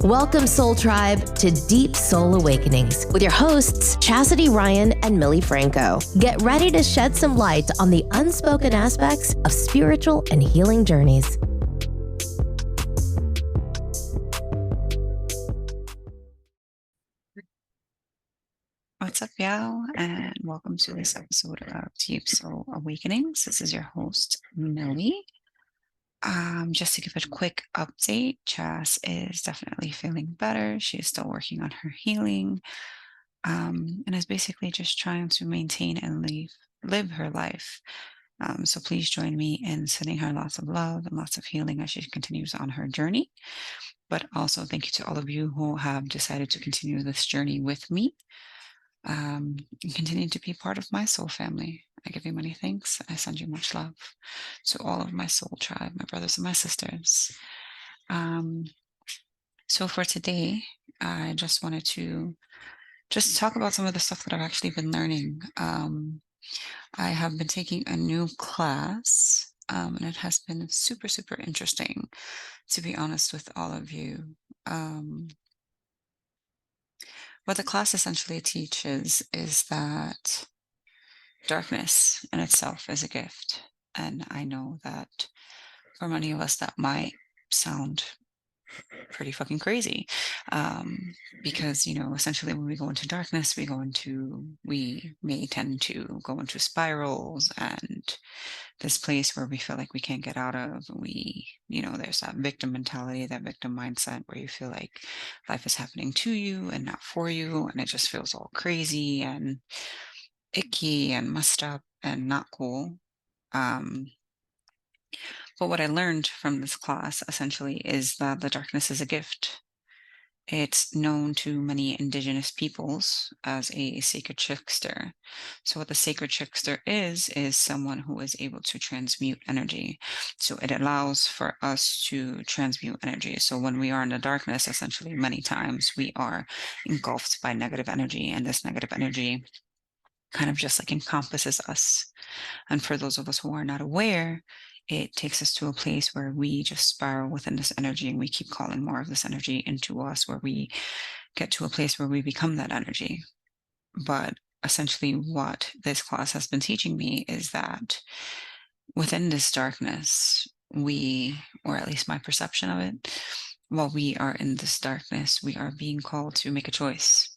Welcome, Soul Tribe, to Deep Soul Awakenings with your hosts, Chastity Ryan and Millie Franco. Get ready to shed some light on the unspoken aspects of spiritual and healing journeys. What's up, y'all, and welcome to this episode of Deep Soul Awakenings. This is your host, Millie. Just to give a quick update, Chas is definitely feeling better. She is still working on her healing, and is basically just trying to maintain and live her life. So please join me in sending her lots of love and lots of healing as she continues on her journey. But also thank you to all of you who have decided to continue this journey with me. And continue to be part of my soul family. I give you many thanks. I send you much love to all of my soul tribe, my brothers and my sisters. So for today, I just wanted to talk about some of the stuff that I've actually been learning. I have been taking a new class, and it has been super, super interesting, to be honest with all of you. What the class essentially teaches is that darkness in itself is a gift. And I know that for many of us, that might sound pretty fucking crazy. Because, essentially when we go into darkness, we may tend to go into spirals and this place where we feel like we can't get out of. There's that victim mentality, that victim mindset where you feel like life is happening to you and not for you. And it just feels all crazy and icky and messed up and not cool. But what I learned from this class essentially is that the darkness is a gift. It's known to many indigenous peoples as a sacred trickster. So what the sacred trickster is someone who is able to transmute energy. So it allows for us to transmute energy. So when we are in the darkness, essentially many times we are engulfed by negative energy, and this negative energy kind of just like encompasses us. And for those of us who are not aware, it takes us to a place where we just spiral within this energy and we keep calling more of this energy into us, where we get to a place where we become that energy. But essentially what this class has been teaching me is that within this darkness, or at least my perception of it, while we are in this darkness, we are being called to make a choice.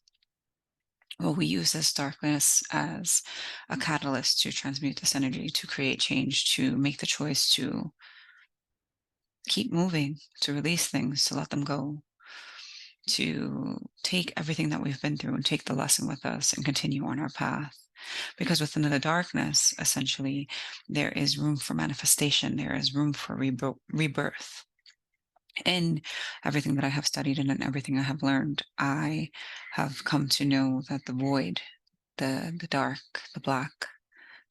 Well, we use this darkness as a catalyst to transmute this energy, to create change, to make the choice to keep moving, to release things, to let them go, to take everything that we've been through and take the lesson with us and continue on our path. Because within the darkness, essentially, there is room for manifestation, there is room for rebirth. In everything that I have studied and in everything I have learned, I have come to know that the void, the dark, the black,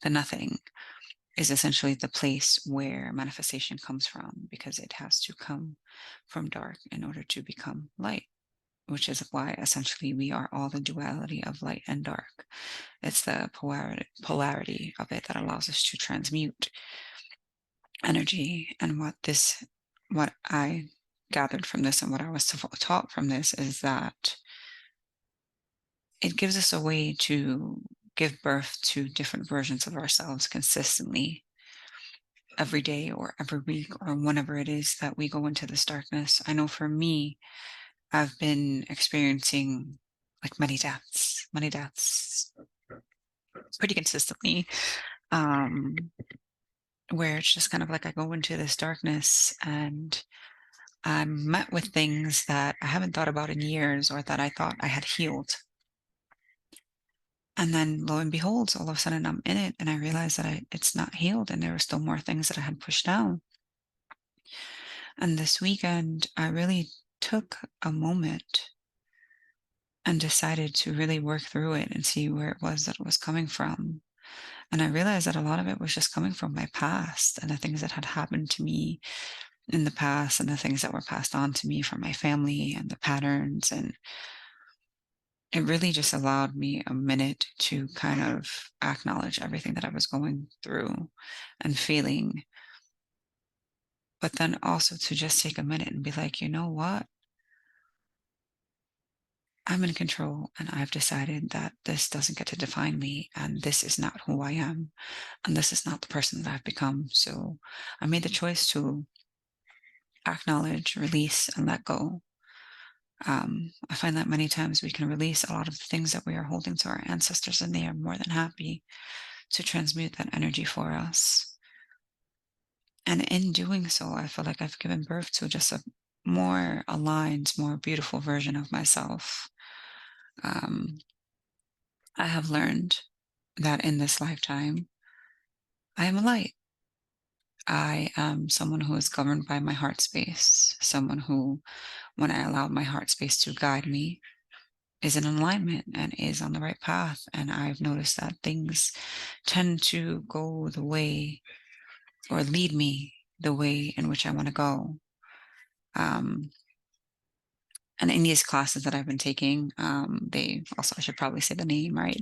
the nothing, is essentially the place where manifestation comes from, because it has to come from dark in order to become light, which is why essentially we are all the duality of light and dark. It's the polarity of it that allows us to transmute energy. And what I gathered from this and what I was taught from this is that it gives us a way to give birth to different versions of ourselves consistently every day or every week or whenever it is that we go into this darkness. I know for me, I've been experiencing like many deaths pretty consistently, where it's just kind of like I go into this darkness and I'm met with things that I haven't thought about in years or that I thought I had healed. And then lo and behold, all of a sudden I'm in it and I realize that it's not healed and there were still more things that I had pushed down. And this weekend, I really took a moment and decided to really work through it and see where it was that it was coming from. And I realized that a lot of it was just coming from my past and the things that had happened to me in the past and the things that were passed on to me from my family and the patterns. And it really just allowed me a minute to kind of acknowledge everything that I was going through and feeling. But then also to just take a minute and be like, you know what? I'm in control, and I've decided that this doesn't get to define me, and this is not who I am, and this is not the person that I've become. So I made the choice to acknowledge, release, and let go. I find that many times we can release a lot of the things that we are holding to our ancestors, and they are more than happy to transmute that energy for us. And in doing so, I feel like I've given birth to just a more aligned, more beautiful version of myself. Um, I have learned that in this lifetime, I am a light. I am someone who is governed by my heart space, someone who, when I allow my heart space to guide me, is in alignment and is on the right path. And I've noticed that things tend to go the way or lead me the way in which I want to go. Um, and in these classes that I've been taking, they also, I should probably say the name right.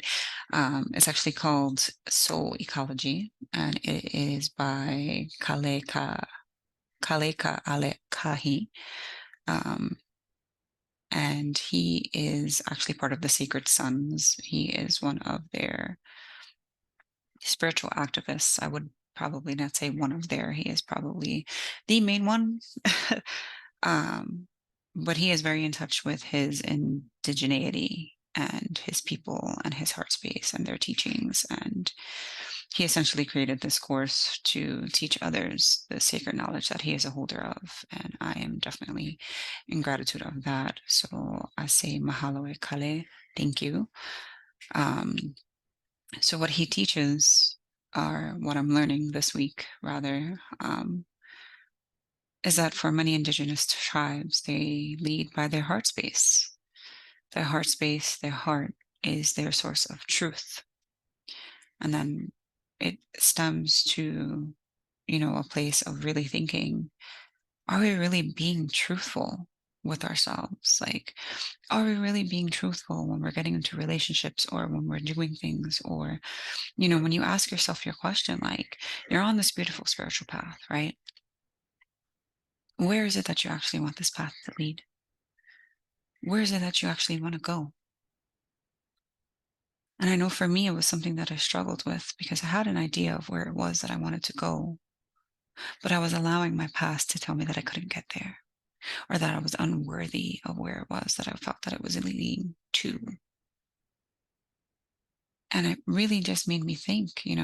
It's actually called Soul Ecology, and it is by Kale Kaalekahi. And he is actually part of the Sacred Sons. He is one of their spiritual activists. I would probably not say one of their, he is probably the main one. um, but he is very in touch with his indigeneity and his people and his heart space and their teachings. And he essentially created this course to teach others the sacred knowledge that he is a holder of. And I am definitely in gratitude of that. So I say mahalo e kale, thank you. So what he teaches, or what I'm learning this week rather, is that for many indigenous tribes, they lead by their heart space. Their heart space, their heart is their source of truth. And then it stems to, a place of really thinking, are we really being truthful with ourselves? Like, are we really being truthful when we're getting into relationships or when we're doing things? Or, when you ask yourself your question, like, you're on this beautiful spiritual path, right? Where is it that you actually want this path to lead? Where is it that you actually want to go? And I know for me, it was something that I struggled with because I had an idea of where it was that I wanted to go, but I was allowing my past to tell me that I couldn't get there, or that I was unworthy of where it was that I felt that it was leading to. And it really just made me think, in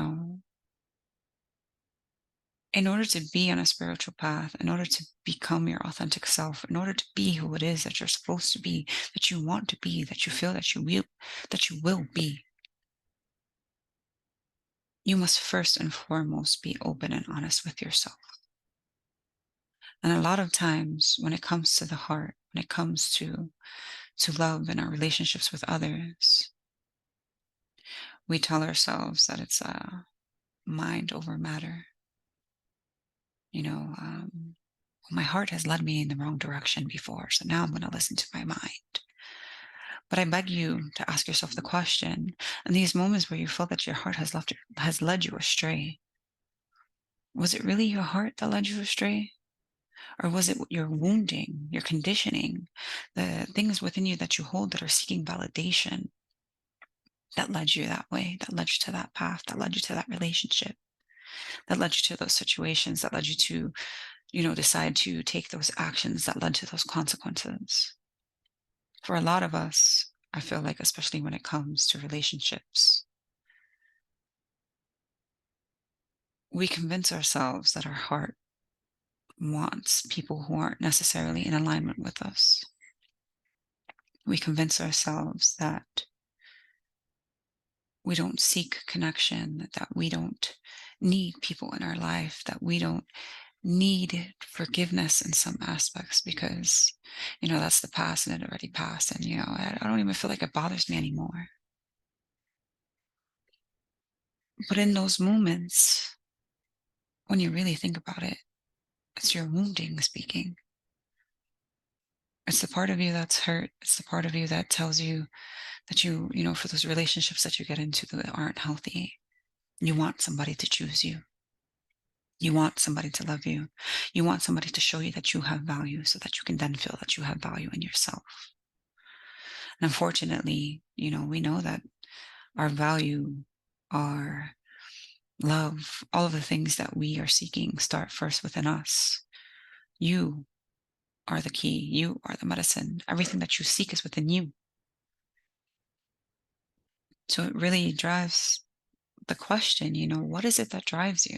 order to be on a spiritual path, in order to become your authentic self, in order to be who it is that you're supposed to be, that you want to be, that you feel that you will be, you must first and foremost be open and honest with yourself. And a lot of times when it comes to the heart, when it comes to love and our relationships with others, we tell ourselves that it's mind over matter. My heart has led me in the wrong direction before, so now I'm going to listen to my mind. But I beg you to ask yourself the question, in these moments where you feel that your heart has led you astray, was it really your heart that led you astray? Or was it your wounding, your conditioning, the things within you that you hold that are seeking validation that led you that way, that led you to that path, that led you to that relationship, that led you to those situations, that led you to, decide to take those actions that led to those consequences? For a lot of us, I feel like, especially when it comes to relationships, we convince ourselves that our heart wants people who aren't necessarily in alignment with us. We convince ourselves that we don't seek connection, that we don't need people in our life, that we don't need forgiveness in some aspects because, that's the past and it already passed. And, I don't even feel like it bothers me anymore. But in those moments, when you really think about it, it's your wounding speaking. It's the part of you that's hurt. It's the part of you that tells you that for those relationships that you get into that aren't healthy, you want somebody to choose you. You want somebody to love you. You want somebody to show you that you have value so that you can then feel that you have value in yourself. And unfortunately, we know that our value, our love, all of the things that we are seeking start first within us. You are the key. You are the medicine. Everything that you seek is within you. So it really drives the question, what is it that drives you?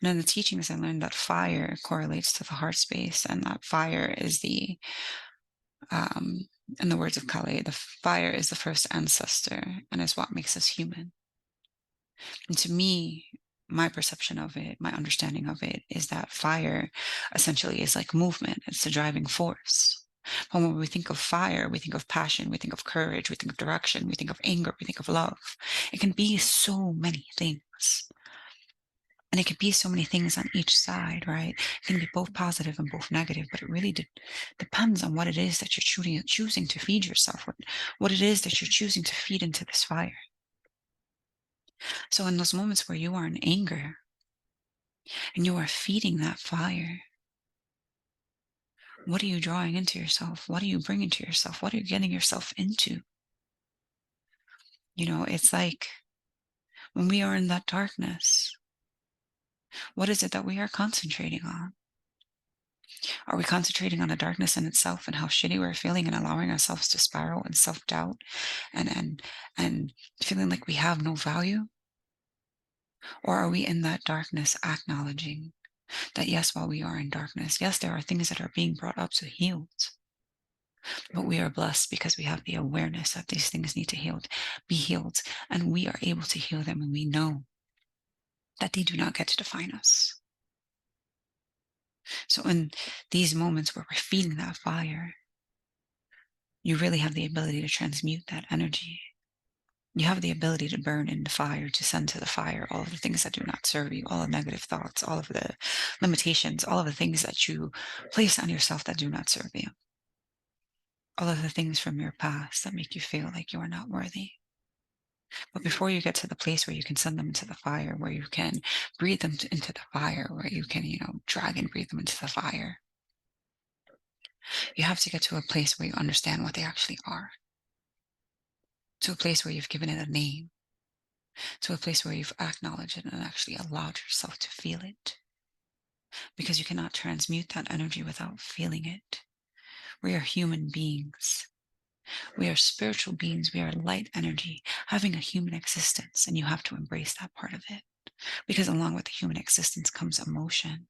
And in the teachings, I learned that fire correlates to the heart space, and that fire is um, in the words of Kale, the fire is the first ancestor and is what makes us human. And to me, my perception of it, my understanding of it is that fire essentially is like movement. It's the driving force. But when we think of fire, we think of passion, we think of courage, we think of direction, we think of anger, we think of love. It can be so many things. And it can be so many things on each side, right? It can be both positive and both negative, but it really depends on what it is that you're choosing to feed yourself, what it is that you're choosing to feed into this fire. So in those moments where you are in anger and you are feeding that fire, what are you drawing into yourself? What are you bringing to yourself? What are you getting yourself into? It's like when we are in that darkness, what is it that we are concentrating on? Are we concentrating on the darkness in itself and how shitty we're feeling and allowing ourselves to spiral in self-doubt and feeling like we have no value? Or are we in that darkness acknowledging that yes, while we are in darkness, yes, there are things that are being brought up to heal, but we are blessed because we have the awareness that these things need to be healed, and we are able to heal them, and we know that they do not get to define us. So in these moments where we're feeding that fire, you really have the ability to transmute that energy. You have the ability to burn in the fire, to send to the fire all of the things that do not serve you, all the negative thoughts, all of the limitations, all of the things that you place on yourself that do not serve you, all of the things from your past that make you feel like you are not worthy. But before you get to the place where you can send them into the fire, where you can breathe them into the fire, where you can, drag and breathe them into the fire, you have to get to a place where you understand what they actually are, to a place where you've given it a name, to a place where you've acknowledged it and actually allowed yourself to feel it. Because you cannot transmute that energy without feeling it. We are human beings. We are spiritual beings. We are light energy having a human existence, and you have to embrace that part of it. Because along with the human existence comes emotion.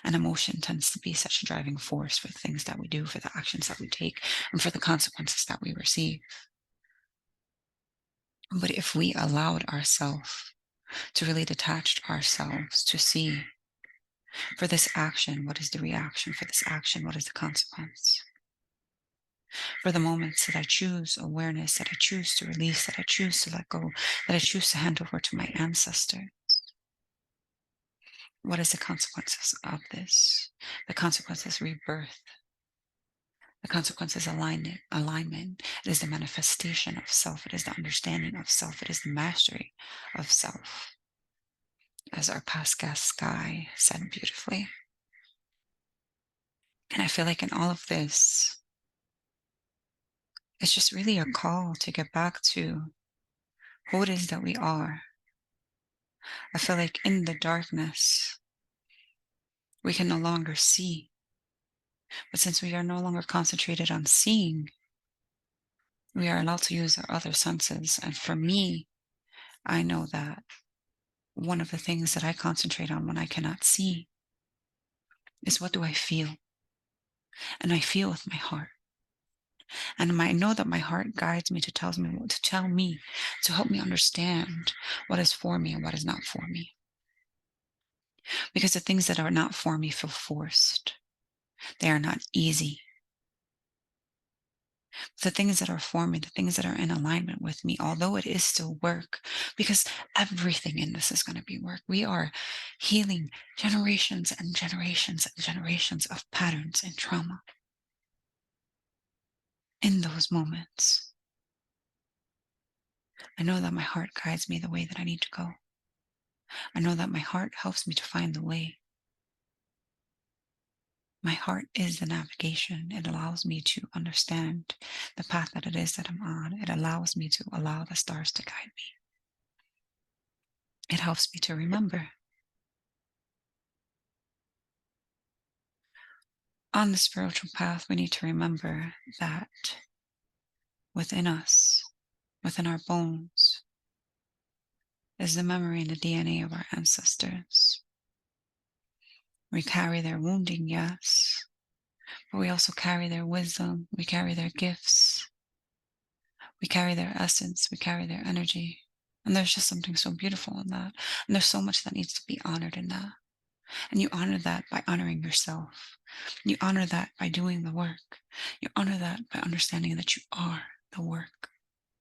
And emotion tends to be such a driving force for the things that we do, for the actions that we take, and for the consequences that we receive. But if we allowed ourselves to really detach ourselves to see, for this action, what is the reaction? For this action, what is the consequence? For the moments that I choose awareness, that I choose to release, that I choose to let go, that I choose to hand over to my ancestor, what is the consequences of this? The consequences rebirth. The consequence is alignment. It is the manifestation of self. It is the understanding of self. It is the mastery of self. As our past guest Sky said beautifully. And I feel like in all of this, it's just really a call to get back to who it is that we are. I feel like in the darkness, we can no longer see. But since we are no longer concentrated on seeing, we are allowed to use our other senses. And for me, I know that one of the things that I concentrate on when I cannot see is what do I feel? And I feel with my heart. And I know that my heart guides me to tell me, to help me understand what is for me and what is not for me. Because the things that are not for me feel forced. They are not easy. The things that are for me, the things that are in alignment with me, although it is still work, because everything in this is going to be work. We are healing generations and generations and generations of patterns and trauma. In those moments, I know that my heart guides me the way that I need to go. I know that my heart helps me to find the way. My heart is the navigation. It allows me to understand the path that it is that I'm on. It allows me to allow the stars to guide me. It helps me to remember. On the spiritual path, we need to remember that within us, within our bones, is the memory and the DNA of our ancestors. We carry their wounding, yes, but we also carry their wisdom. We carry their gifts. We carry their essence. We carry their energy. And there's just something so beautiful in that. And there's so much that needs to be honored in that. And you honor that by honoring yourself. You honor that by doing the work. You honor that by understanding that you are the work.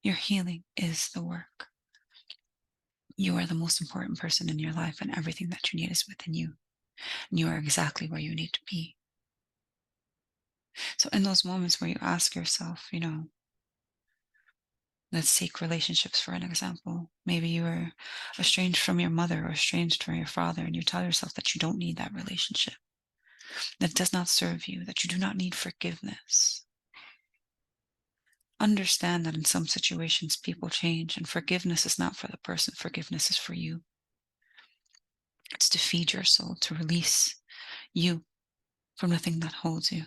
Your healing is the work. You are the most important person in your life, and everything that you need is within you. And you are exactly where you need to be. So in those moments where you ask yourself, let's take relationships for an example. Maybe you were estranged from your mother or estranged from your father, and you tell yourself that you don't need that relationship, that does not serve you, that you do not need forgiveness. Understand that in some situations people change, and forgiveness is not for the person, forgiveness is for you. It's to feed your soul, to release you from the thing that holds you,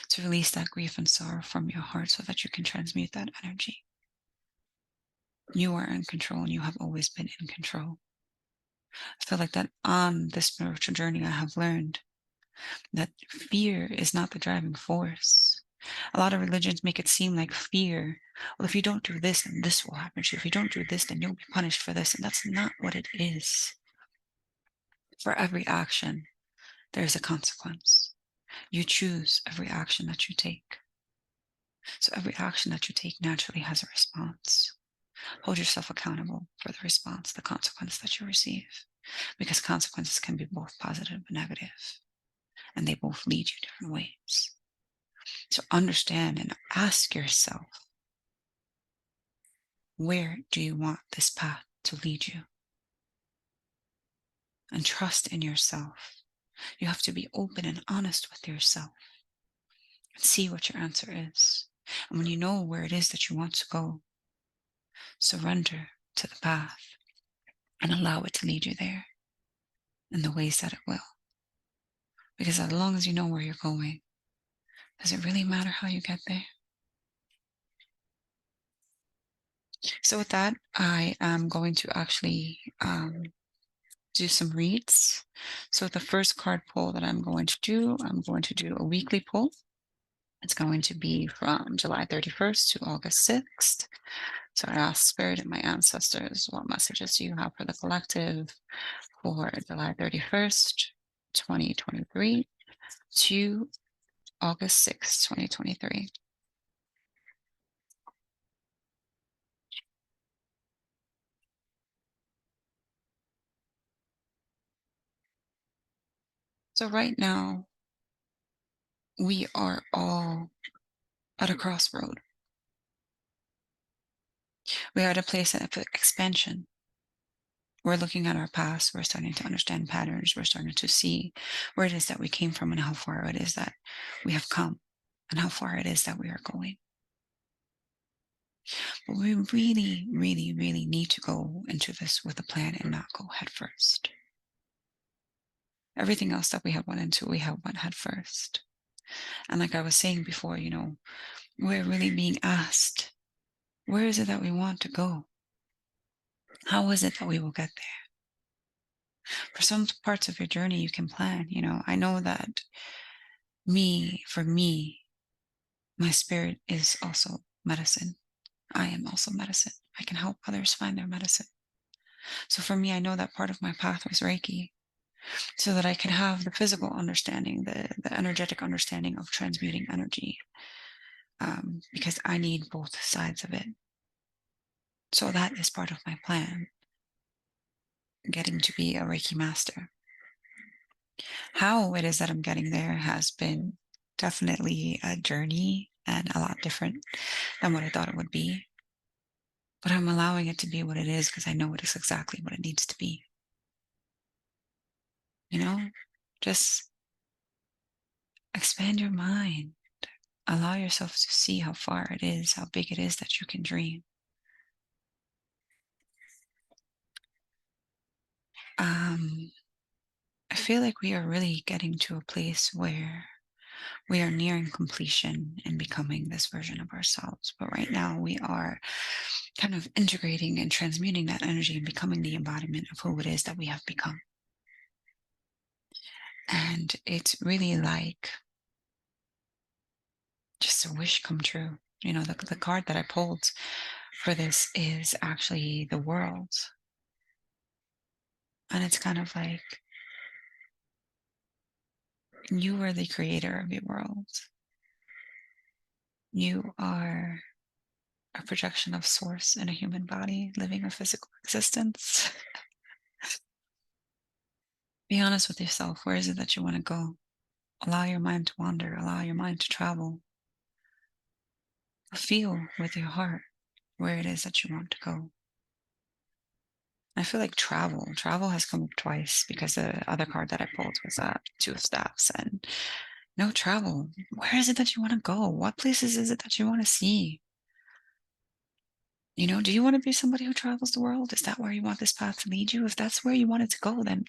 to release that grief and sorrow from your heart so that you can transmute that energy. You are in control, and you have always been in control. I feel like that on this spiritual journey, I have learned that fear is not the driving force. A lot of religions make it seem like fear, well, if you don't do this, then this will happen to you. If you don't do this, then you'll be punished for this. And that's not what it is. For every action, there's a consequence. You choose every action that you take. So every action that you take naturally has a response. Hold yourself accountable for the response, the consequence that you receive, because consequences can be both positive and negative, and they both lead you different ways. So understand and ask yourself, where do you want this path to lead you? And trust in yourself. You have to be open and honest with yourself and see what your answer is. And when you know where it is that you want to go, surrender to the path and allow it to lead you there in the ways that it will. Because as long as you know where you're going, does it really matter how you get there? So with that, I am going to actually do some reads. So the first card pull that I'm going to do a weekly pull. It's going to be from July 31st to August 6th. So I ask Spirit and my ancestors, what messages do you have for the collective for July 31st, 2023 to August 6th, 2023. So right now, we are all at a crossroad. We are at a place of expansion. We're looking at our past. We're starting to understand patterns. We're starting to see where it is that we came from and how far it is that we have come and how far it is that we are going. But we really, really, really need to go into this with a plan and not go head first. Everything else that we have went into, we have went head first. And like I was saying before, we're really being asked, where is it that we want to go? How is it that we will get there? For some parts of your journey, you can plan. I know that for me, my spirit is also medicine. I am also medicine. I can help others find their medicine. So for me, I know that part of my path was Reiki, so that I can have the physical understanding, the energetic understanding of transmuting energy, because I need both sides of it. So that is part of my plan, getting to be a Reiki master. How it is that I'm getting there has been definitely a journey and a lot different than what I thought it would be. But I'm allowing it to be what it is because I know it is exactly what it needs to be. Just Expand your mind. Allow yourself to see how far it is, how big it is that you can dream. I feel like we are really getting to a place where we are nearing completion and becoming this version of ourselves. But right now, we are kind of integrating and transmuting that energy and becoming the embodiment of who it is that we have become. And it's really like just a wish come true. You know, the card that I pulled for this is actually the world. And it's kind of like you are the creator of your world. You are a projection of source in a human body living a physical existence. Be honest with yourself. Where is it that you want to go? Allow your mind to wander, allow your mind to travel. Feel with your heart where it is that you want to go. I feel like travel has come up twice because the other card that I pulled was Two of Staffs. And no, travel. Where is it that you want to go? What places is it that you want to see? You know, do you want to be somebody who travels the world? Is that where you want this path to lead you? If that's where you want it to go, then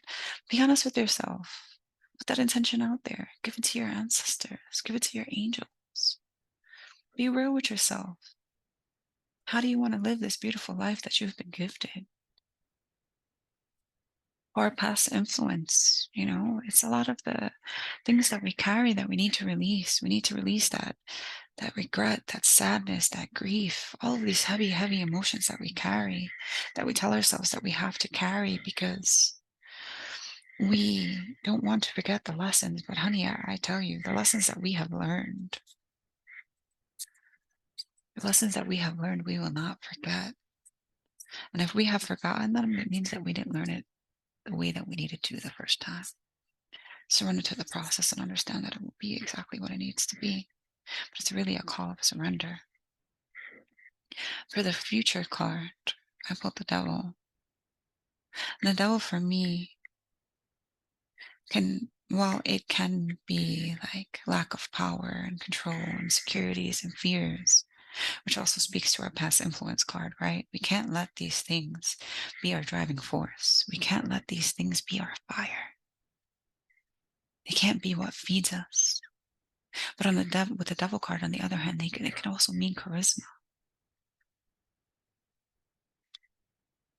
be honest with yourself. Put that intention out there. Give it to your ancestors. Give it to your angels. Be real with yourself. How do you want to live this beautiful life that you've been gifted? Or past influence, you know, it's a lot of the things that we carry that we need to release. We need to release that regret, that sadness, that grief, all of these heavy, heavy emotions that we carry, that we tell ourselves that we have to carry because we don't want to forget the lessons. But honey, I tell you, the lessons that we have learned, the lessons that we have learned, we will not forget. And if we have forgotten them, it means that we didn't learn it the way that we needed to the first time. Surrender to the process and understand that it will be exactly what it needs to be. But it's really a call of surrender. For the future card, I pulled the devil. And the devil for me while it can be like lack of power and control, insecurities and fears, which also speaks to our past influence card, right? We can't let these things be our driving force. We can't let these things be our fire. They can't be what feeds us. But with the devil card, on the other hand, it can also mean charisma.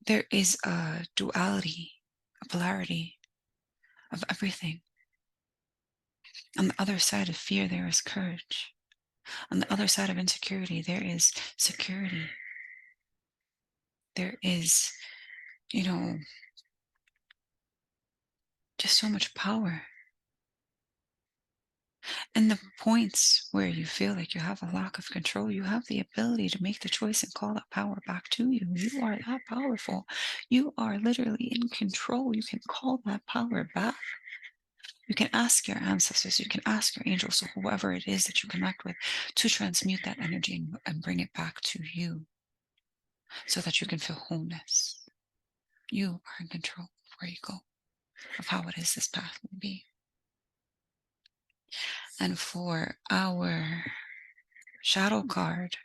There is a duality, a polarity of everything. On the other side of fear, there is courage. On the other side of insecurity, there is security. There is, you know, just so much power. And the points where you feel like you have a lack of control, you have the ability to make the choice and call that power back to you. You are that powerful. You are literally in control. You can call that power back. You can ask your ancestors, you can ask your angels, or whoever it is that you connect with, to transmute that energy and bring it back to you so that you can feel wholeness. You are in control of where you go, of how it is this path will be. And for our shadow card,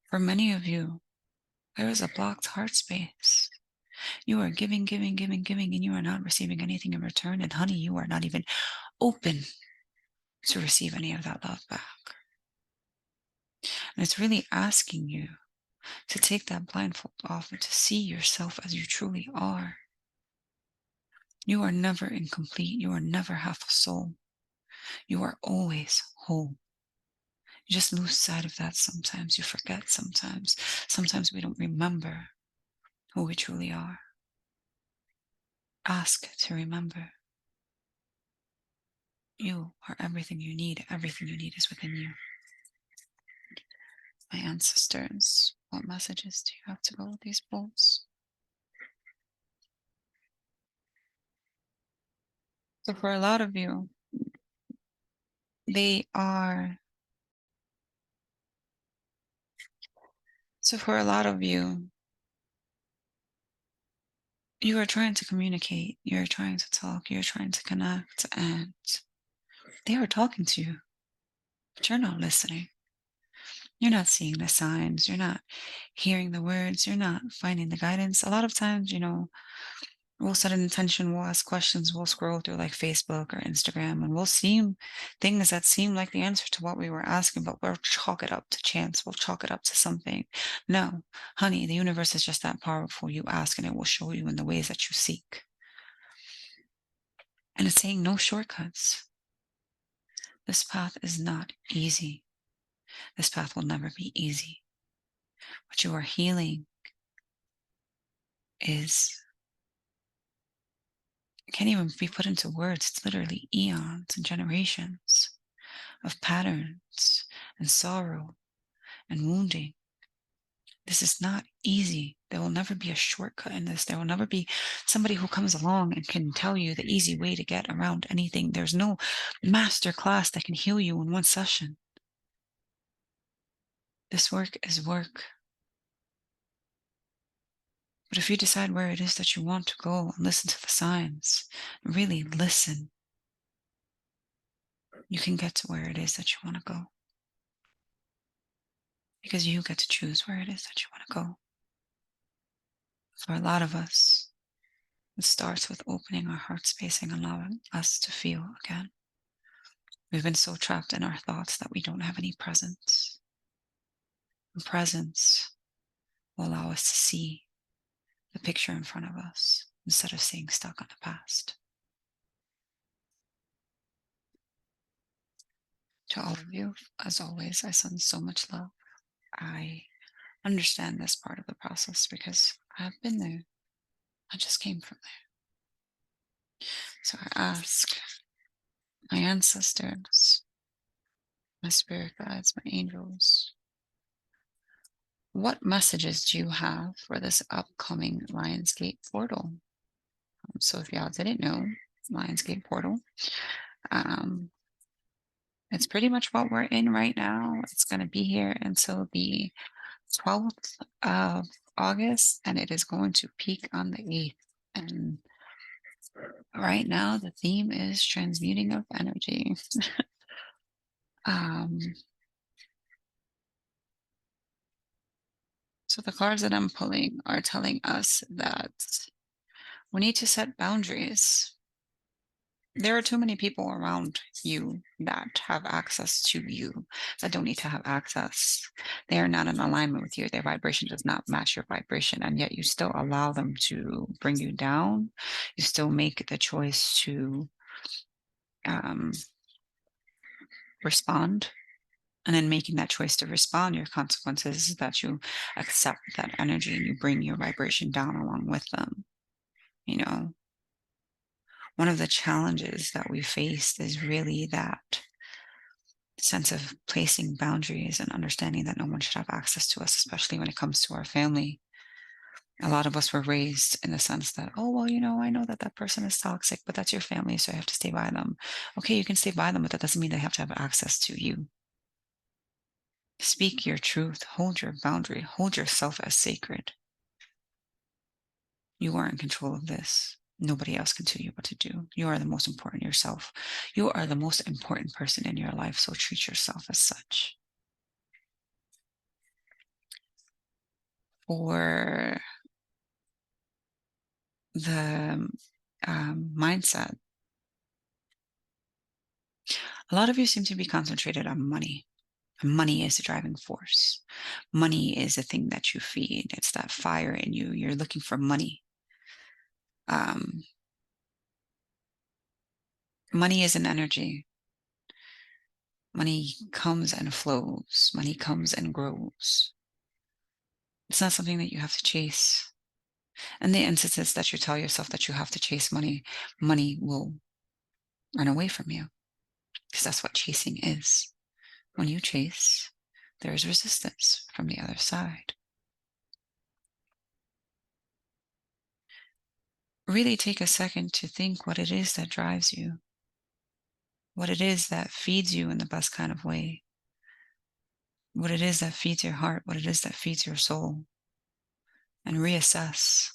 for many of you, there is a blocked heart space. You are giving, giving, giving, giving, and you are not receiving anything in return. And honey, you are not even open to receive any of that love back. And it's really asking you to take that blindfold off and to see yourself as you truly are. You are never incomplete. You are never half a soul. You are always whole. You just lose sight of that sometimes. You forget sometimes. Sometimes we don't remember who we truly are. Ask to remember. You are everything you need. Everything you need is within you. My ancestors, what messages do you have to go with these bolts? So for a lot of you, they are. So for a lot of you, you are trying to communicate, you're trying to talk, you're trying to connect, and They are talking to you, but you're not listening. You're not seeing the signs. You're not hearing the words. You're not finding the guidance. A lot of times, we'll set an intention, we'll ask questions, we'll scroll through like Facebook or Instagram, and we'll see things that seem like the answer to what we were asking, but we'll chalk it up to chance. We'll chalk it up to something. No, honey, the universe is just that powerful. You ask and it will show you in the ways that you seek. And it's saying no shortcuts. This path is not easy. This path will never be easy. What you are healing is, it can't even be put into words. It's literally eons and generations of patterns and sorrow and wounding. This is not easy. There will never be a shortcut in this. There will never be somebody who comes along and can tell you the easy way to get around anything. There's no master class that can heal you in one session. This work is work. But if you decide where it is that you want to go and listen to the signs, really listen, you can get to where it is that you want to go. Because you get to choose where it is that you want to go. For a lot of us, it starts with opening our heart space and allowing us to feel again. We've been so trapped in our thoughts that we don't have any presence. And presence will allow us to see the picture in front of us instead of staying stuck on the past. To all of you, as always, I send so much love. I understand this part of the process because I've been there. I just came from there. So I ask my ancestors, my spirit guides, my angels, what messages do you have for this upcoming Lionsgate portal? So if y'all didn't know, Lionsgate portal, it's pretty much what we're in right now. It's going to be here until the 12th of August, and it is going to peak on the 8th. And right now, the theme is transmuting of energy. So the cards that I'm pulling are telling us that we need to set boundaries. There are too many people around you that have access to you that don't need to have access. They are not in alignment with you. Their vibration does not match your vibration, and yet you still allow them to bring you down. You still make the choice to respond. And then making that choice to respond, your consequences is that you accept that energy and you bring your vibration down along with them. One of the challenges that we faced is really that sense of placing boundaries and understanding that no one should have access to us, especially when it comes to our family. A lot of us were raised in the sense that, oh, well, I know that that person is toxic, but that's your family, so I have to stay by them. Okay, you can stay by them, but that doesn't mean they have to have access to you. Speak your truth, hold your boundary, hold yourself as sacred. You are in control of this. Nobody else can tell you what to do. You are the most important yourself. You are the most important person in your life, so treat yourself as such. For the mindset, a lot of you seem to be concentrated on money. Money is the driving force. Money is the thing that you feed. It's that fire in you. You're looking for money. Money is an energy. Money comes and flows. Money comes and grows. It's not something that you have to chase. And the instances that you tell yourself that you have to chase money, money will run away from you. Because that's what chasing is. When you chase, there is resistance from the other side. Really take a second to think what it is that drives you, what it is that feeds you in the best kind of way, what it is that feeds your heart, what it is that feeds your soul, and reassess.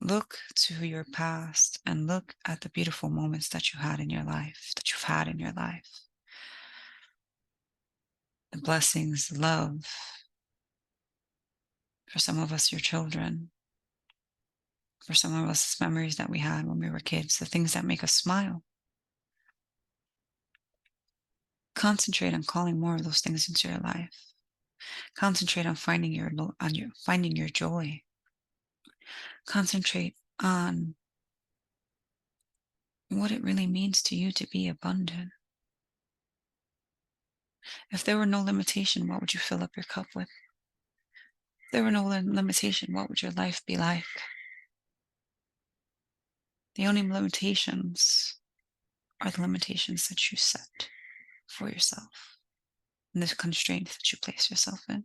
Look to your past and look at the beautiful moments that you had in your life, that you've had in your life. The blessings, the love. For some of us, your children. For some of us, memories that we had when we were kids, the things that make us smile. Concentrate on calling more of those things into your life. Concentrate on finding your joy. Concentrate on what it really means to you to be abundant. If there were no limitation, what would you fill up your cup with? If there were no limitation, what would your life be like? The only limitations are the limitations that you set for yourself and the constraints that you place yourself in.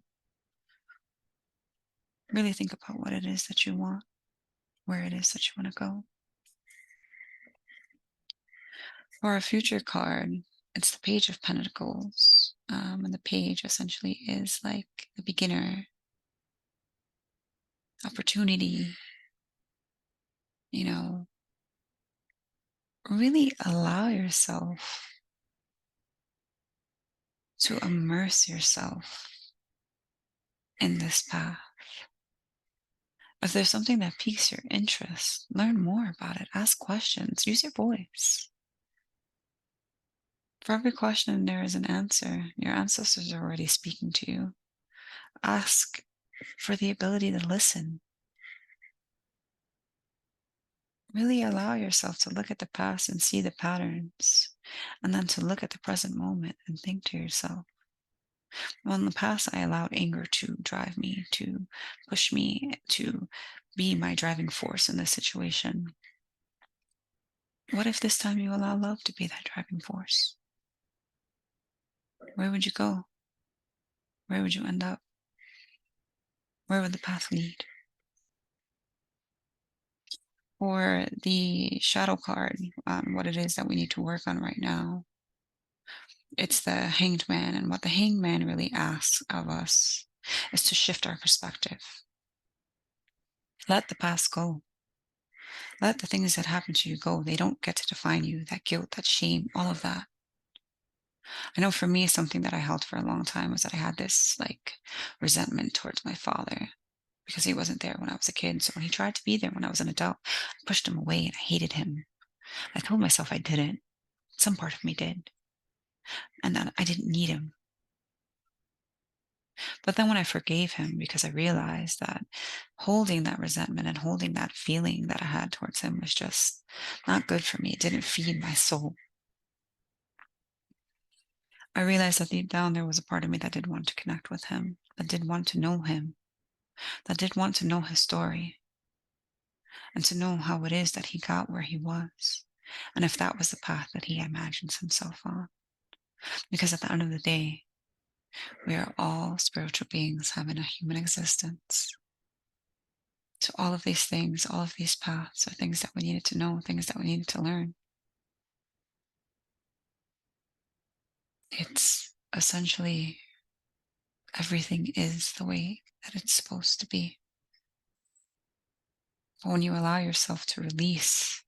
Really think about what it is that you want, where it is that you want to go. For our future card, it's the Page of Pentacles. And the page essentially is like the beginner, opportunity, really allow yourself to immerse yourself in this path. If there's something that piques your interest, learn more about it. Ask questions. Use your voice. For every question, there is an answer. Your ancestors are already speaking to you. Ask for the ability to listen. Really allow yourself to look at the past and see the patterns, and then to look at the present moment and think to yourself, well, in the past, I allowed anger to drive me, to push me, to be my driving force in this situation. What if this time you allow love to be that driving force? Where would you go? Where would you end up? Where would the path lead? For the shadow card on what it is that we need to work on right now, it's the Hanged Man. And what the Hanged Man really asks of us is to shift our perspective. Let the past go. Let the things that happen to you go. They don't get to define you. That guilt, that shame, all of that. I know for me, something that I held for a long time was that I had this resentment towards my father because he wasn't there when I was a kid. So when he tried to be there when I was an adult, I pushed him away and I hated him. I told myself I didn't. Some part of me did. And that I didn't need him. But then when I forgave him, because I realized that holding that resentment and holding that feeling that I had towards him was just not good for me. It didn't feed my soul. I realized that deep down there was a part of me that did want to connect with him, that did want to know him, that did want to know his story, and to know how it is that he got where he was, and if that was the path that he imagines himself on. Because at the end of the day, we are all spiritual beings having a human existence. So all of these things, all of these paths are things that we needed to know, things that we needed to learn. It's essentially everything is the way that it's supposed to be. But when you allow yourself to release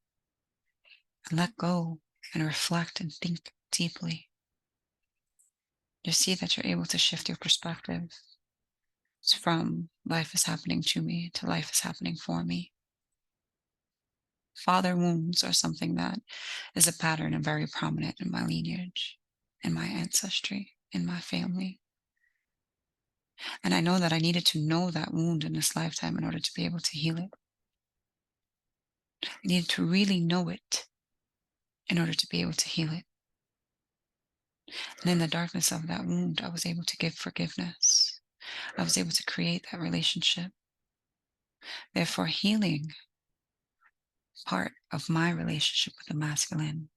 and let go and reflect and think deeply, you see that you're able to shift your perspective from life is happening to me to life is happening for me. Father wounds are something that is a pattern and very prominent in my lineage, in my ancestry, in my family. And I know that I needed to know that wound in this lifetime in order to be able to heal it. I needed to really know it in order to be able to heal it. And in the darkness of that wound, I was able to give forgiveness. I was able to create that relationship. Therefore, healing part of my relationship with the masculine,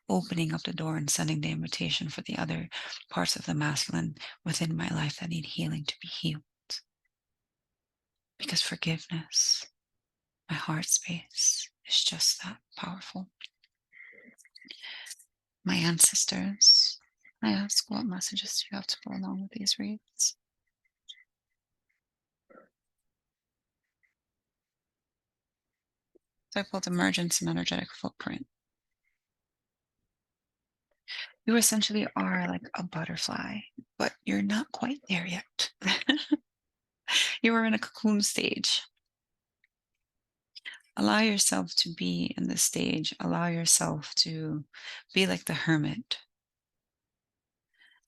opening up the door and sending the invitation for the other parts of the masculine within my life that need healing to be healed. Because forgiveness, my heart space, is just that powerful. My ancestors, I ask, what messages do you have to go along with these reads? So I pulled emergence and energetic footprint. You essentially are like a butterfly, but you're not quite there yet. You are in a cocoon stage. Allow yourself to be in this stage. Allow yourself to be like the hermit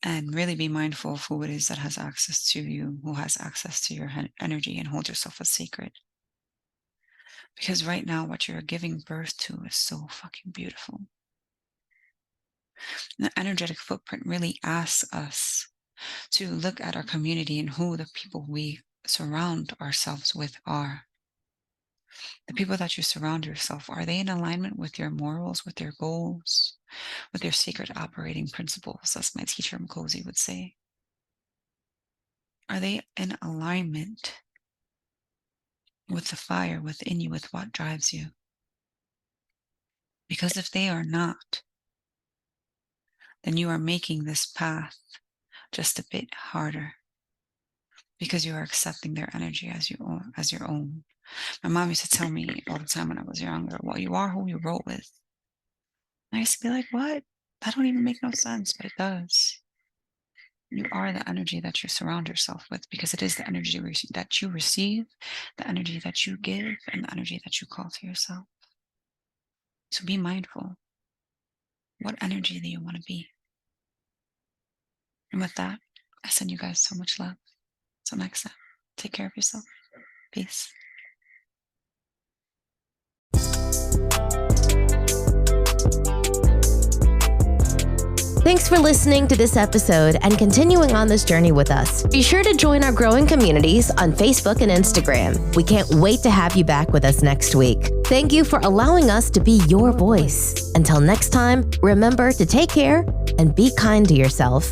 and really be mindful of who it is that has access to you, who has access to your energy, and hold yourself as sacred. Because right now, what you're giving birth to is so fucking beautiful. And the energetic footprint really asks us to look at our community and who the people we surround ourselves with are. The people that you surround yourself, are they in alignment with your morals, with your goals, with your sacred operating principles, as my teacher Ecology would say? Are they in alignment with the fire within you, with what drives you? Because if they are not, then you are making this path just a bit harder, because you are accepting their energy as your own. My mom used to tell me all the time when I was younger, well, you are who you roll with. And I used to be like, what? That don't even make no sense, but it does. You are the energy that you surround yourself with, because it is the energy that you receive, the energy that you give, and the energy that you call to yourself. So be mindful. What energy do you want to be? And with that, I send you guys so much love. Till next time, take care of yourself. Peace. Thanks for listening to this episode and continuing on this journey with us. Be sure to join our growing communities on Facebook and Instagram. We can't wait to have you back with us next week. Thank you for allowing us to be your voice. Until next time, remember to take care and be kind to yourself.